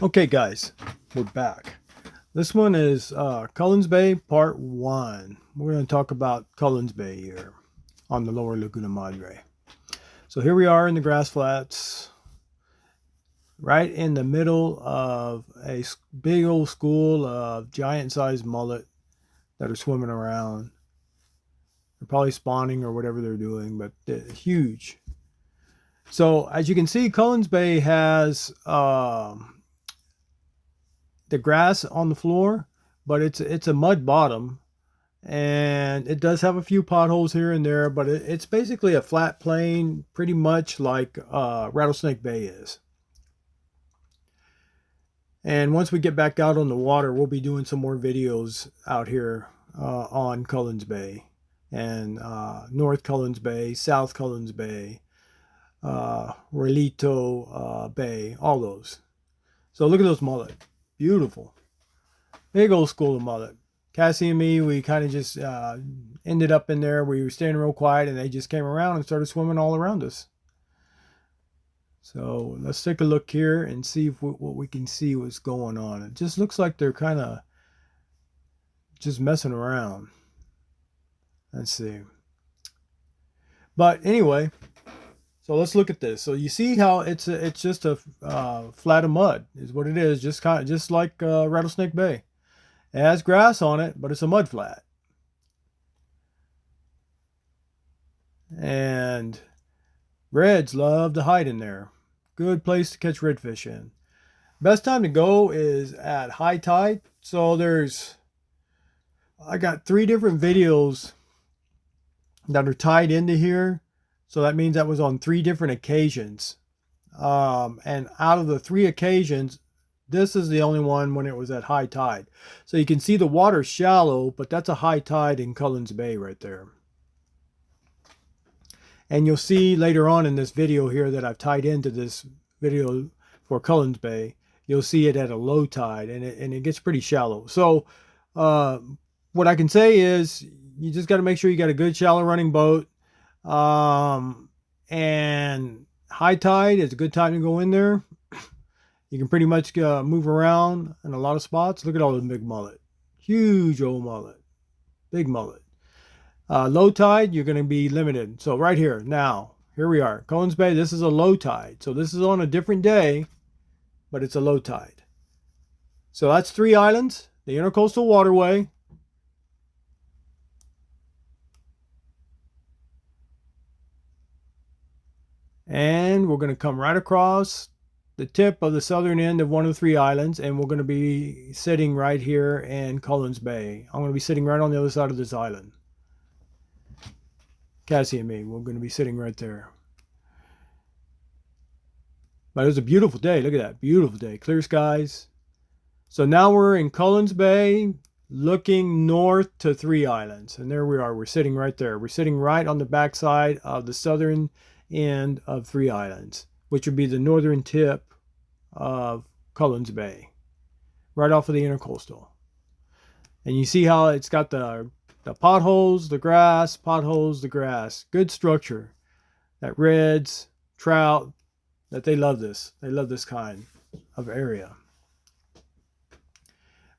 Okay, guys, we're back. This one is Cullen's Bay Part 1. We're going to talk about Cullen's Bay here on the lower Laguna Madre. So here we are in the grass flats, right in the middle of a big old school of giant-sized mullet that are swimming around. They're probably spawning or whatever they're doing, but they're huge. So as you can see, Cullen's Bay has the grass on the floor, but it's a mud bottom, and it does have a few potholes here and there, but it's basically a flat plain, pretty much like Rattlesnake Bay is. And once we get back out on the water, we'll be doing some more videos out here on Cullen's Bay and North Cullen's Bay, South Cullen's Bay, Relito Bay, all those. So look at those mullet. Beautiful. Big old school of mullet. Cassie and me, we kind of just ended up in there. We were staying real quiet, and they just came around and started swimming all around us. So let's take a look here and see if what we can see what's going on. It just looks like they're kind of just messing around. Let's see. But anyway, so let's look at this. So you see how it's just a flat of mud is what it is, just like Rattlesnake Bay. It has grass on it, but it's a mud flat. And reds love to hide in there. Good place to catch redfish in. Best time to go is at high tide. So I got 3 different videos that are tied into here. So that means that was on 3 different occasions. And out of the 3 occasions, this is the only one when it was at high tide. So you can see the water shallow, but that's a high tide in Cullen's Bay right there. And you'll see later on in this video here that I've tied into this video for Cullen's Bay, you'll see it at a low tide, and it gets pretty shallow. So what I can say is you just got to make sure you got a good shallow running boat. And high tide is a good time to go in there. You can pretty much move around in a lot of spots. Look at all those big mullet. Huge old mullet. Big mullet. Low tide, you're going to be limited. So right here, now, here we are. Cullen's Bay, this is a low tide. So this is on a different day, but it's a low tide. So that's 3 islands, the Intercoastal Waterway. And we're going to come right across the tip of the southern end of one of the 3 islands, and we're going to be sitting right here in Cullen's Bay. I'm going to be sitting right on the other side of this island. Cassie and me, we're going to be sitting right there. But it was a beautiful day. Look at that. Beautiful day. Clear skies. So now we're in Cullen's Bay, looking north to 3 islands. And there we are. We're sitting right there. We're sitting right on the backside of the southern end of 3 islands, which would be the northern tip of Cullen's Bay, right off of the Intercoastal. And you see how it's got the potholes, the grass, potholes, the grass. Good structure. That reds, trout, that they love this. They love this kind of area.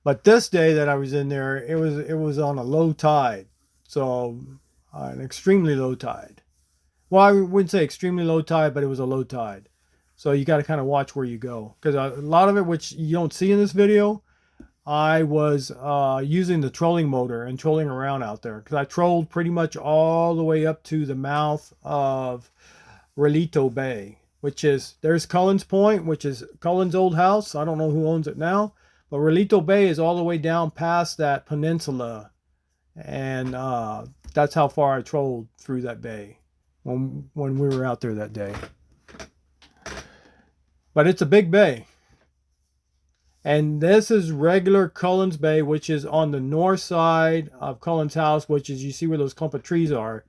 But this day that I was in there, it was on a low tide. So an extremely low tide. Well, I wouldn't say extremely low tide, but it was a low tide. So you got to kind of watch where you go. Because a lot of it, which you don't see in this video, I was using the trolling motor and trolling around out there. Because I trolled pretty much all the way up to the mouth of Relito Bay. Which is, there's Cullen's Point, which is Cullen's old house. I don't know who owns it now. But Relito Bay is all the way down past that peninsula. And that's how far I trolled through that bay when we were out there that day. But it's a big bay. And this is regular Cullen's Bay, which is on the north side of Cullen's house, which is, you see where those clump of trees are.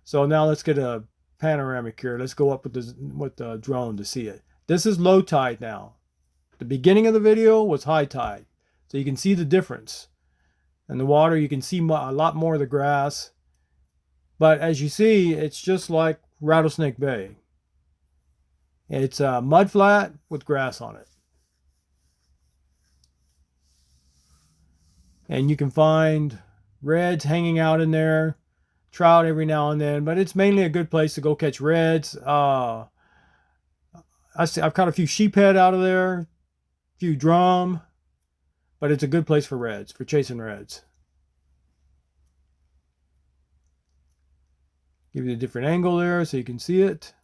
So now let's get a panoramic here. Let's go up with the drone to see it. This is low tide now. The beginning of the video was high tide. So you can see the difference. And the water, you can see a lot more of the grass. But as you see, it's just like Rattlesnake Bay. It's a mud flat with grass on it. And you can find reds hanging out in there, trout every now and then, but it's mainly a good place to go catch reds. I've caught a few sheephead out of there, a few drum, but it's a good place for reds, for chasing reds. Give you a different angle there so you can see it.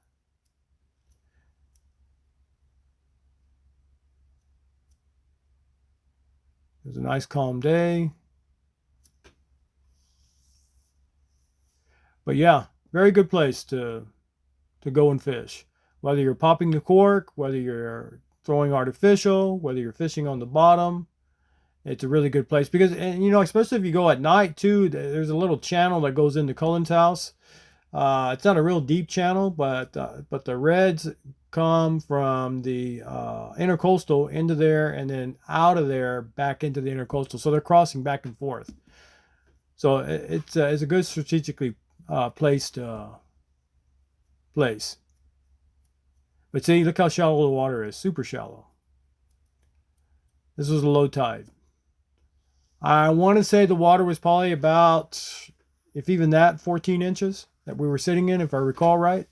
It was a nice calm day. But yeah, very good place to go and fish. Whether you're popping the cork, whether you're throwing artificial, whether you're fishing on the bottom, it's a really good place. Because, and you know, especially if you go at night too, there's a little channel that goes into Cullen's house. It's not a real deep channel, but the reds come from the intercoastal into there and then out of there back into the intercoastal. So they're crossing back and forth. So it's a good strategically placed place. But see, look how shallow the water is. Super shallow. This was a low tide. I want to say the water was probably about, if even that, 14 inches that we were sitting in, if I recall right.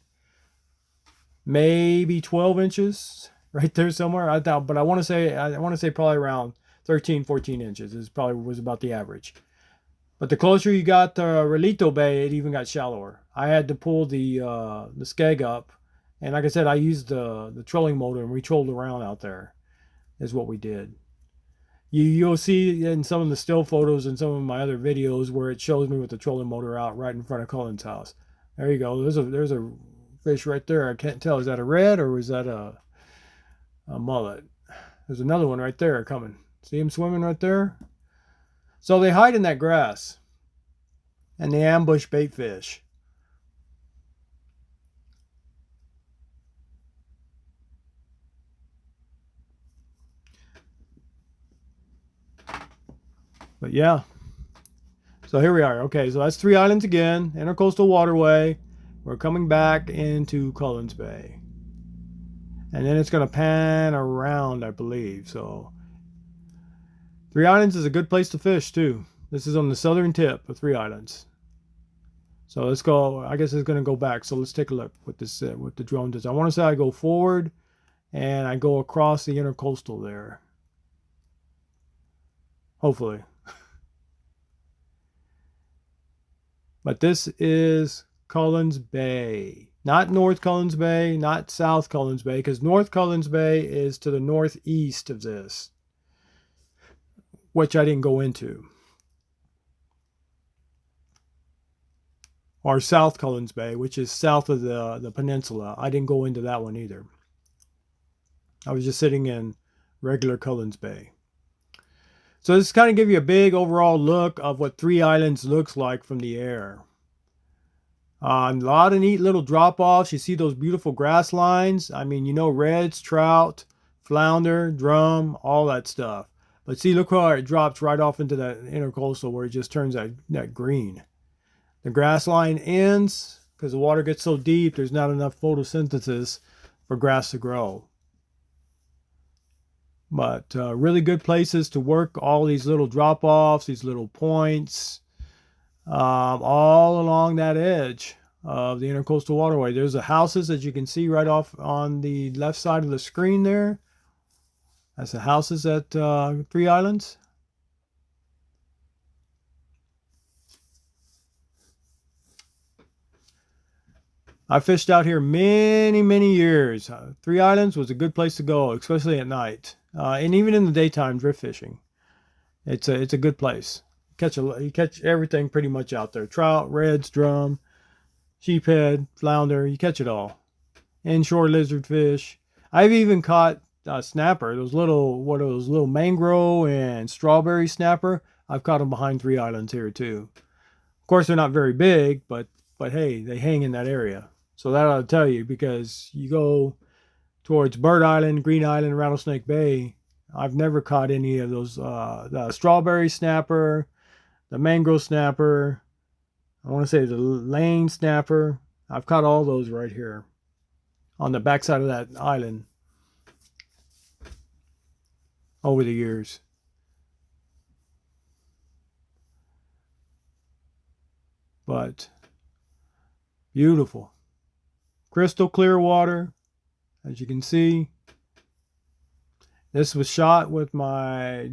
Maybe 12 inches right there somewhere. I doubt, but I want to say probably around 13, 14 inches is probably was about the average. But the closer you got to Relito Bay, it even got shallower. I had to pull the skeg up, and like I said, I used the trolling motor and we trolled around out there. Is what we did. You'll see in some of the still photos and some of my other videos where it shows me with the trolling motor out right in front of Cullen's house. There you go. There's a fish right there. I can't tell. Is that a red or is that a mullet? There's another one right there coming. See him swimming right there? So they hide in that grass and they ambush bait fish. But yeah. So here we are. Okay, so that's 3 islands again, intercoastal waterway. We're coming back into Cullen's Bay. And then it's going to pan around, I believe. So 3 islands is a good place to fish too. This is on the southern tip of 3 islands. So let's go. I guess it's going to go back. So let's take a look what this what the drone does. I want to say I go forward and I go across the intercoastal there. Hopefully. But this is Cullen's Bay. Not North Cullen's Bay, not South Cullen's Bay, because North Cullen's Bay is to the northeast of this, which I didn't go into. Or South Cullen's Bay, which is south of the peninsula. I didn't go into that one either. I was just sitting in regular Cullen's Bay. So this kind of give you a big overall look of what 3 islands looks like from the air. A lot of neat little drop-offs. You see those beautiful grass lines. I mean, you know, reds, trout, flounder, drum, all that stuff. But see, look how it drops right off into that intercoastal where it just turns that green. The grass line ends because the water gets so deep, there's not enough photosynthesis for grass to grow. But really good places to work all these little drop-offs, these little points, all along that edge of the intercoastal waterway. There's the houses that you can see right off on the left side of the screen there. That's the houses at 3 islands. I fished out here many, many years. 3 islands was a good place to go, especially at night. And even in the daytime, drift fishing. It's a good place. You catch everything pretty much out there. Trout, reds, drum, sheephead, flounder. You catch it all. Inshore lizardfish. I've even caught snapper. Those little mangrove and strawberry snapper. I've caught them behind 3 islands here too. Of course, they're not very big, but hey, they hang in that area. So that ought to tell you, because you go towards Bird Island, Green Island, Rattlesnake Bay, I've never caught any of those, the strawberry snapper, the mangrove snapper, I want to say the lane snapper. I've caught all those right here on the backside of that island over the years. but beautiful. Crystal clear water, as you can see. This was shot with my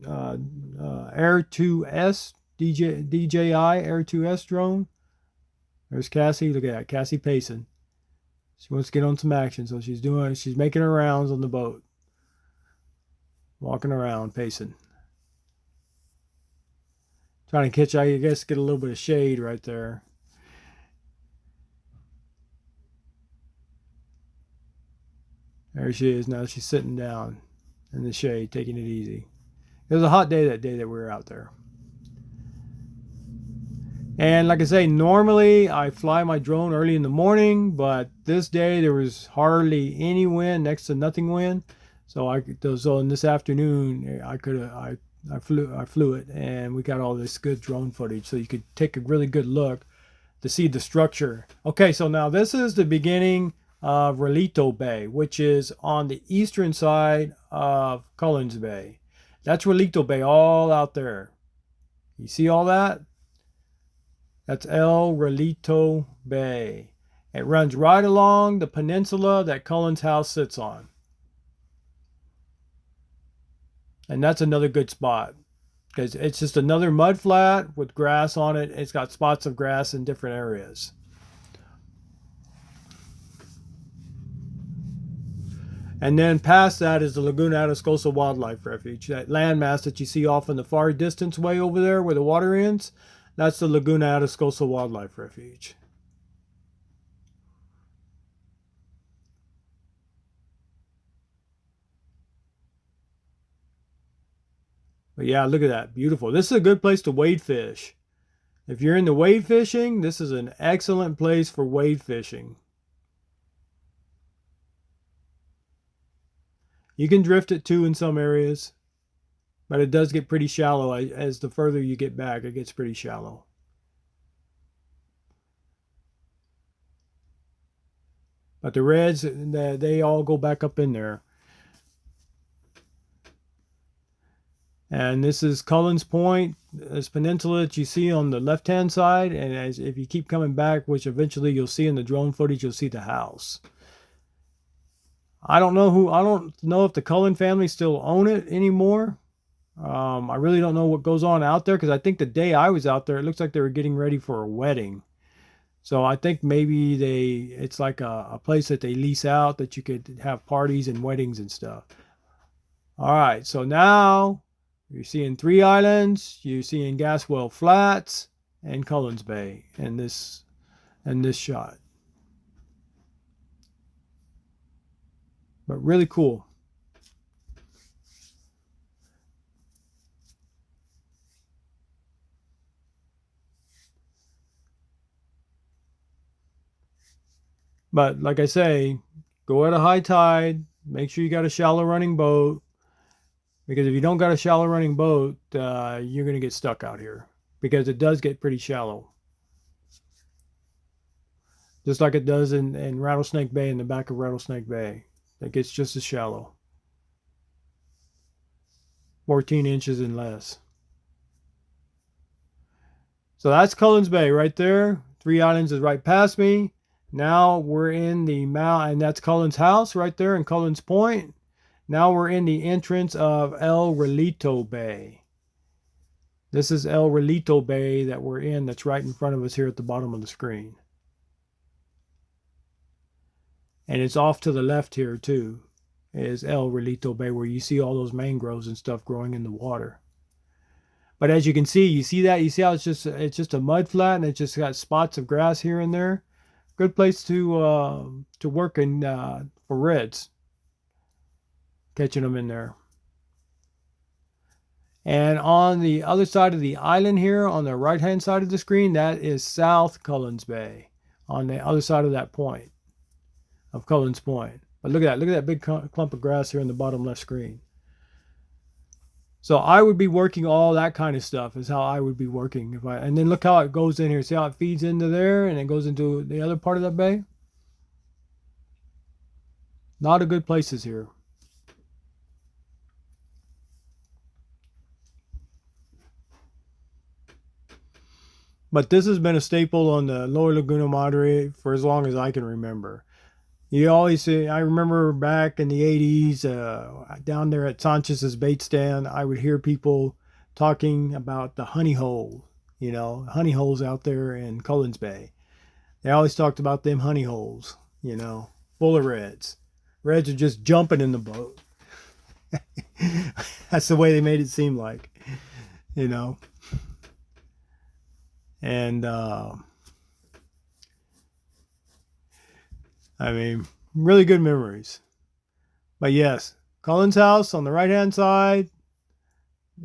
Air 2S DJI Air 2S drone. There's Cassie. Look at that, Cassie pacing. She wants to get on some action, so she's making her rounds on the boat, walking around, pacing. Trying to catch, I guess, get a little bit of shade right there. There she is. Now she's sitting down in the shade, taking it easy. It was a hot day that we were out there. And like I say, normally I fly my drone early in the morning, but this day there was hardly any wind, next to nothing wind. So in this afternoon I flew it, and we got all this good drone footage, so you could take a really good look to see the structure. Okay, so now this is the beginning of Relito Bay, which is on the eastern side of Cullen's Bay. That's Relito Bay, all out there. You see all that? That's El Relito Bay. It runs right along the peninsula that Cullen's house sits on. And that's another good spot, because it's just another mud flat with grass on it. It's got spots of grass in different areas. And then past that is the Laguna Atascosa Wildlife Refuge. That landmass that you see off in the far distance way over there where the water ends, that's the Laguna Atascosa Wildlife Refuge. But yeah, look at that. Beautiful. This is a good place to wade fish. If you're into wade fishing, this is an excellent place for wade fishing. You can drift it too in some areas, but it does get pretty shallow. As the further you get back, it gets pretty shallow. But the reds, they all go back up in there. And this is Cullen's Point, this peninsula that you see on the left-hand side. And if you keep coming back, which eventually you'll see in the drone footage, you'll see the house. I don't know if the Cullen family still own it anymore. I really don't know what goes on out there, because I think the day I was out there, it looks like they were getting ready for a wedding. So I think maybe it's like a place that they lease out that you could have parties and weddings and stuff. All right, so now you're seeing 3 islands. You're seeing Gaswell Flats and Cullen's Bay in this shot. But really cool. But like I say, go at a high tide. Make sure you got a shallow running boat, because if you don't got a shallow running boat, you're going to get stuck out here, because it does get pretty shallow. Just like it does in Rattlesnake Bay, in the back of Rattlesnake Bay. It gets just as shallow. 14 inches and less. So that's Cullen's Bay right there. 3 islands is right past me. Now we're in the mouth, and that's Cullen's house right there in Cullen's Point. Now we're in the entrance of El Relito Bay. This is El Relito Bay that we're in, that's right in front of us here at the bottom of the screen. And it's off to the left here too, is El Relito Bay, where you see all those mangroves and stuff growing in the water. But as you can see, you see how it's just a mud flat, and it's just got spots of grass here and there. Good place to work in for reds, catching them in there. And on the other side of the island here, on the right hand side of the screen, that is South Cullen's Bay, on the other side of that point of Cullen's Point. But look at that big clump of grass here in the bottom left screen. So I would be working all that kind of stuff, is how I would be working. And then look how it goes in here. See how it feeds into there and it goes into the other part of that bay? Not a good places here. But this has been a staple on the Lower Laguna Madre for as long as I can remember. You always see, I remember back in the 80s, down there at Sanchez's bait stand, I would hear people talking about the honey hole, honey holes out there in Cullen's Bay. They always talked about them honey holes, full of reds. Reds are just jumping in the boat. That's the way they made it seem like, you know. And I mean, really good memories. But yes, Cullen's house on the right hand side.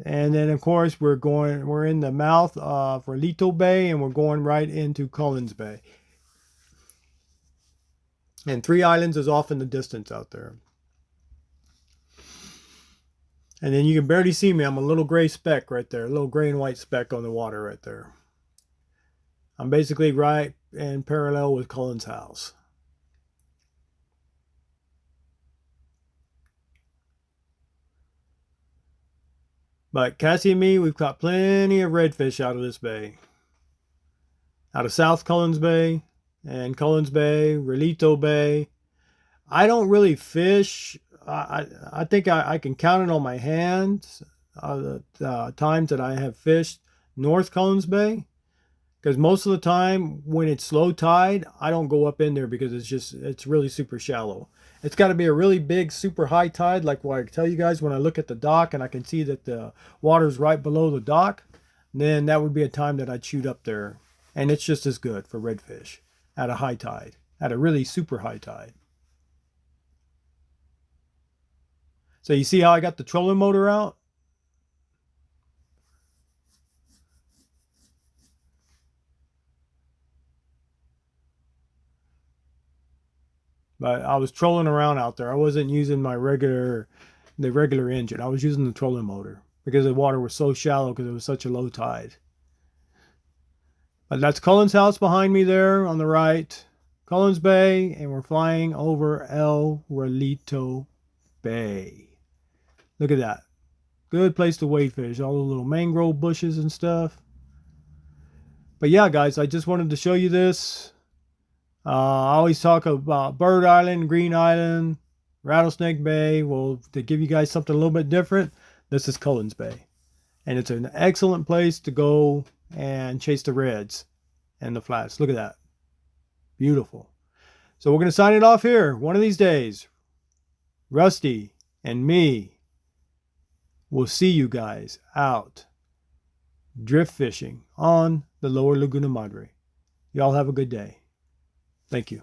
And then of course we're in the mouth of Relito Bay, and we're going right into Cullen's Bay. And Three Islands is off in the distance out there. And then you can barely see me. I'm a little gray speck right there, a little gray and white speck on the water right there. I'm basically right in parallel with Cullen's house. But Cassie and me, we've caught plenty of redfish out of this bay. Out of South Cullen's Bay and Cullen's Bay, Relito Bay. I don't really fish. I think I can count it on my hands the times that I have fished North Cullen's Bay. Because most of the time when it's low tide, I don't go up in there because it's really super shallow. It's got to be a really big, super high tide, like what I tell you guys when I look at the dock and I can see that the water's right below the dock. Then that would be a time that I'd shoot up there. And it's just as good for redfish at a high tide, at a really super high tide. So you see how I got the trolling motor out? But I was trolling around out there. I wasn't using the regular engine. I was using the trolling motor because the water was so shallow because it was such a low tide. But that's Cullen's house behind me there on the right. Cullen's Bay, and we're flying over El Relito Bay. Look at that. Good place to wade fish. All the little mangrove bushes and stuff. But yeah, guys, I just wanted to show you this. I always talk about Bird Island, Green Island, Rattlesnake Bay. Well, to give you guys something a little bit different, this is Cullen's Bay. And it's an excellent place to go and chase the reds and the flats. Look at that. Beautiful. So we're going to sign it off here. One of these days, Rusty and me will see you guys out drift fishing on the Lower Laguna Madre. Y'all have a good day. Thank you.